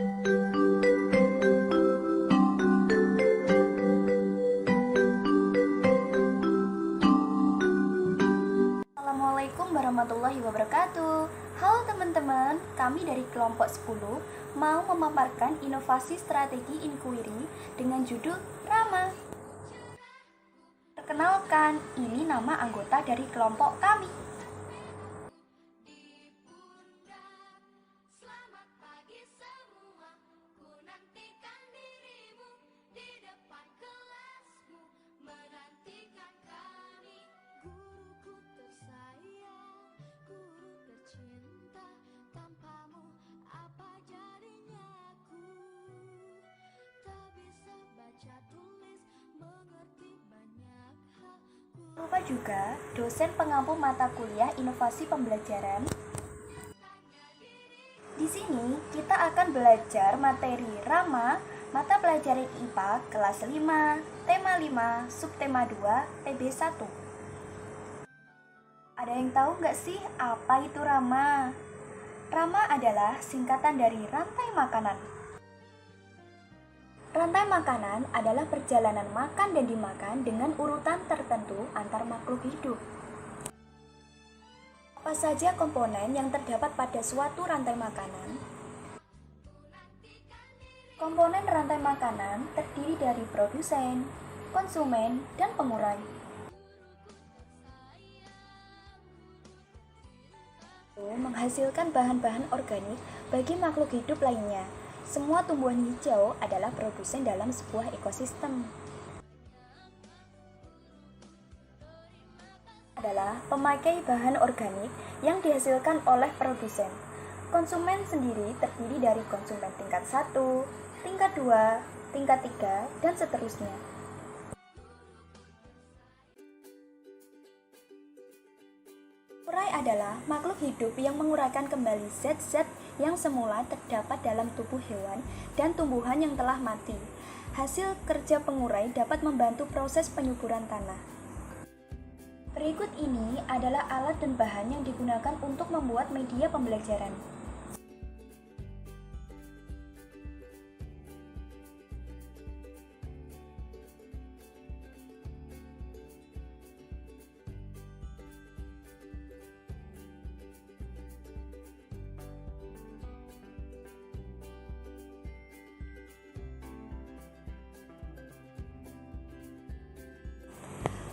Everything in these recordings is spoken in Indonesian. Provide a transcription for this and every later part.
Assalamualaikum warahmatullahi wabarakatuh. Halo teman-teman, kami dari kelompok 10 mau memaparkan inovasi strategi inquiry dengan judul Rama. Perkenalkan, ini nama anggota dari kelompok kami. Lupa juga dosen pengampu mata kuliah inovasi pembelajaran. Di sini kita akan belajar materi Rama, mata pelajaran IPA kelas 5, tema 5, subtema 2, TB1. Ada yang tahu nggak sih apa itu Rama? Rama adalah singkatan dari rantai makanan. Rantai makanan adalah perjalanan makan dan dimakan dengan urutan tertentu antar makhluk hidup. Apa saja komponen yang terdapat pada suatu rantai makanan? Komponen rantai makanan terdiri dari produsen, konsumen, dan pengurai. Menghasilkan bahan-bahan organik bagi makhluk hidup lainnya. Semua tumbuhan hijau adalah produsen dalam sebuah ekosistem. Adalah pemakai bahan organik yang dihasilkan oleh produsen. Konsumen sendiri terdiri dari konsumen tingkat 1, tingkat 2, tingkat 3, dan seterusnya. Pengurai adalah makhluk hidup yang menguraikan kembali zat-zat yang semula terdapat dalam tubuh hewan dan tumbuhan yang telah mati. Hasil kerja pengurai dapat membantu proses penyuburan tanah. Berikut ini adalah alat dan bahan yang digunakan untuk membuat media pembelajaran.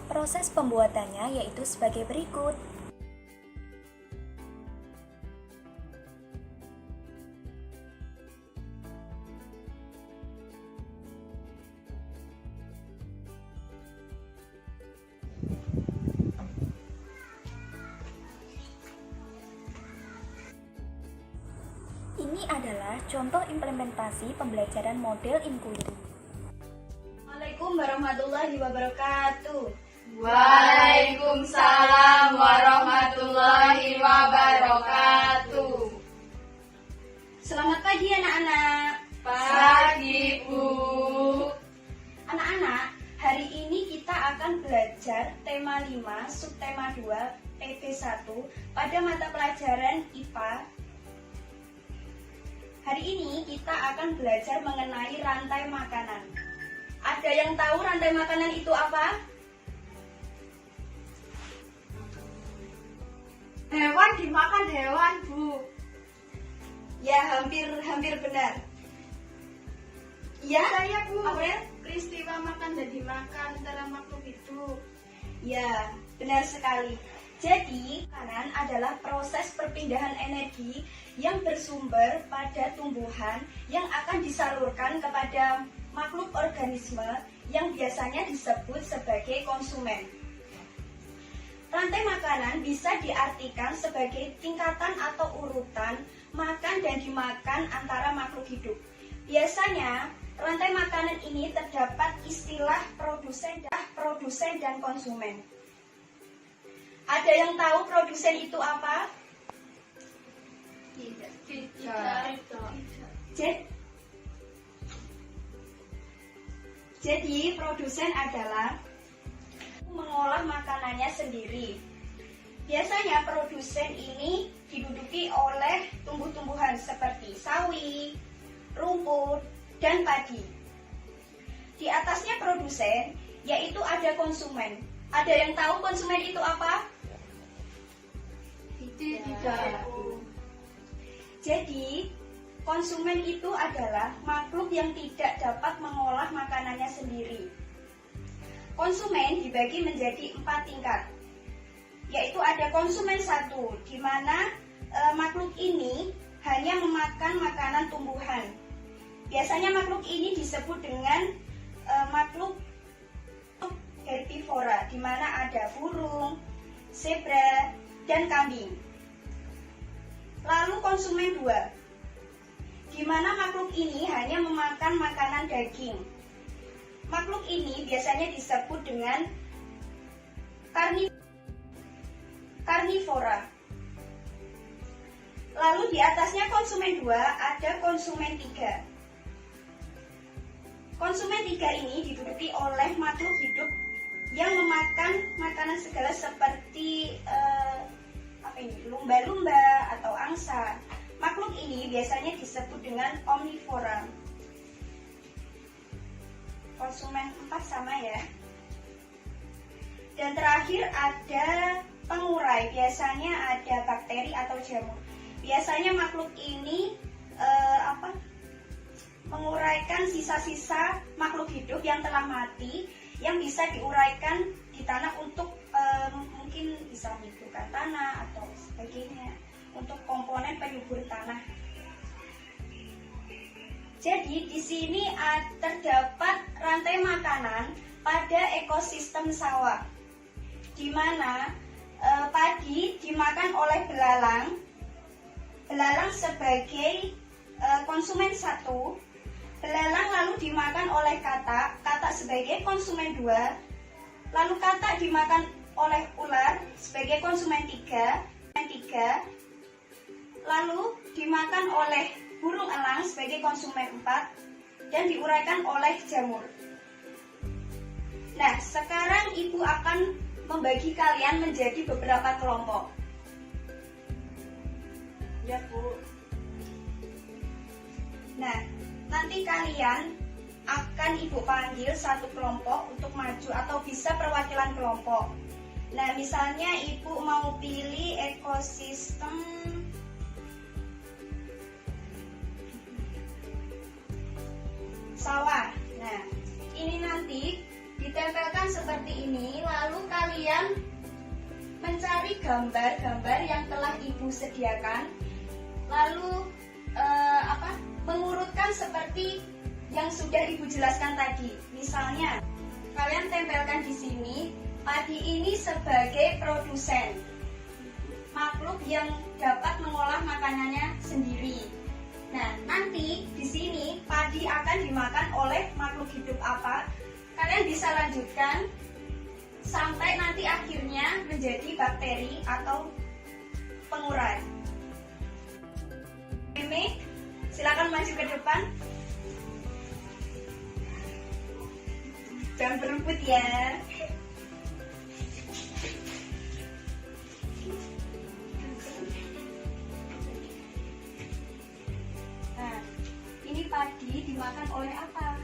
Proses pembuatannya yaitu sebagai berikut. Ini adalah contoh implementasi pembelajaran model inquiry. Assalamualaikum warahmatullahi wabarakatuh. Waalaikumsalam warahmatullahi wabarakatuh. Selamat pagi anak-anak. Pagi, Bu. Anak-anak, hari ini kita akan belajar tema 5, subtema 2, TB1 pada mata pelajaran IPA. Hari ini kita akan belajar mengenai rantai makanan. Ada yang tahu rantai makanan itu apa? Hewan dimakan hewan, Bu. Ya, hampir benar. Ya, Saya, Bu. April? Peristiwa makan dan dimakan antara makhluk hidup. Ya, benar sekali. Jadi, makanan adalah proses perpindahan energi yang bersumber pada tumbuhan yang akan disalurkan kepada makhluk organisme yang biasanya disebut sebagai konsumen. Rantai makanan bisa diartikan sebagai tingkatan atau urutan makan dan dimakan antara makhluk hidup. Biasanya, rantai makanan ini terdapat istilah produsen dan konsumen. Ada yang tahu produsen itu apa? Tidak. Jadi, produsen adalah mengolah makanannya sendiri. Biasanya produsen ini diduduki oleh tumbuh-tumbuhan seperti sawi, tempo, dan padi. Di atasnya produsen, yaitu ada konsumen. Ada yang tahu konsumen itu apa? Tidak. Jadi, konsumen itu adalah makhluk yang tidak dapat mengolah makanannya sendiri. Konsumen dibagi menjadi 4 tingkat, yaitu ada konsumen 1, di mana makhluk ini hanya memakan makanan tumbuhan. Biasanya makhluk ini disebut dengan makhluk herbivora, di mana ada burung, zebra, dan kambing. Lalu konsumen 2, di mana makhluk ini hanya memakan makanan daging. Makhluk ini biasanya disebut dengan karnivora. Lalu di atasnya konsumen 2 ada konsumen 3. Konsumen 3 ini diduduki oleh makhluk hidup yang memakan makanan segala seperti lumba-lumba atau angsa. Makhluk ini biasanya disebut dengan omnivora. Konsumen 4 sama ya. Dan terakhir ada pengurai, biasanya ada bakteri atau jamur. Biasanya makhluk ini menguraikan sisa-sisa makhluk hidup yang telah mati yang bisa diuraikan di tanah untuk mungkin bisa menyuburkan tanah atau sebagainya untuk komponen penyubur tanah. Jadi di sini terdapat rantai makanan pada ekosistem sawah, di mana padi dimakan oleh belalang sebagai konsumen 1, belalang lalu dimakan oleh katak sebagai konsumen 2, lalu katak dimakan oleh ular sebagai konsumen 3, lalu dimakan oleh burung elang sebagai konsumen 4, dan diuraikan oleh jamur. Nah, sekarang Ibu akan membagi kalian menjadi beberapa kelompok. Ya, Bu. Nah, nanti kalian akan Ibu panggil satu kelompok untuk maju atau bisa perwakilan kelompok. Nah, misalnya Ibu mau pilih ekosistem sawah. Nah, ini nanti ditempelkan seperti ini, lalu kalian mencari gambar-gambar yang telah Ibu sediakan, lalu mengurutkan seperti yang sudah Ibu jelaskan tadi. Misalnya, kalian tempelkan di sini, padi ini sebagai produsen, makhluk yang dapat mengolah makanannya sendiri. Nah, nanti di sini padi akan dimakan oleh makhluk hidup apa? Kalian bisa lanjutkan sampai nanti akhirnya menjadi bakteri atau pengurai. Mimi, silakan maju ke depan. Jangan berebut ya. Nah, ini padi dimakan oleh apa?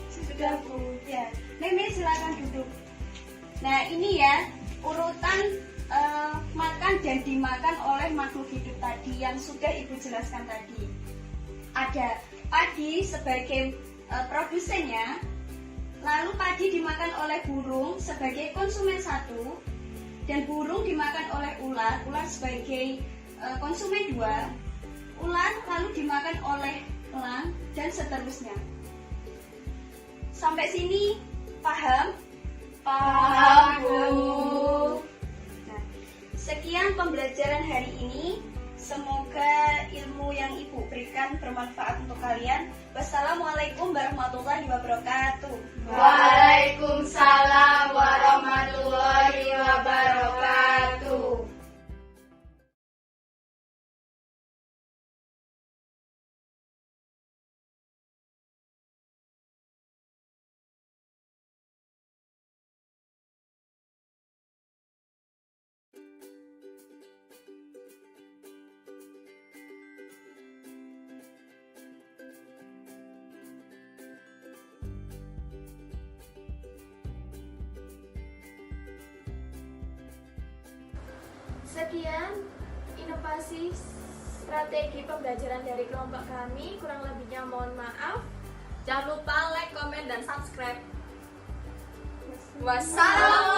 Sudah, Bu. Ya, Mimi silakan duduk. Nah, ini ya urutan makan dan dimakan oleh makhluk hidup tadi yang sudah Ibu jelaskan tadi. Ada padi sebagai produsennya, lalu padi dimakan oleh burung sebagai konsumen 1, dan burung dimakan oleh ular sebagai konsumen 2, ular lalu dimakan oleh elang, dan seterusnya. Sampai sini paham? Paham, Bu. Nah, sekian pembelajaran hari ini. Semoga ilmu yang Ibu berikan bermanfaat untuk kalian. Wassalamualaikum warahmatullahi wabarakatuh. Waalaikumsalam warahmatullahi wabarakatuh. Sekian inovasi strategi pembelajaran dari kelompok kami. Kurang lebihnya mohon maaf. Jangan lupa like, komen, dan subscribe. Wassalamualaikum.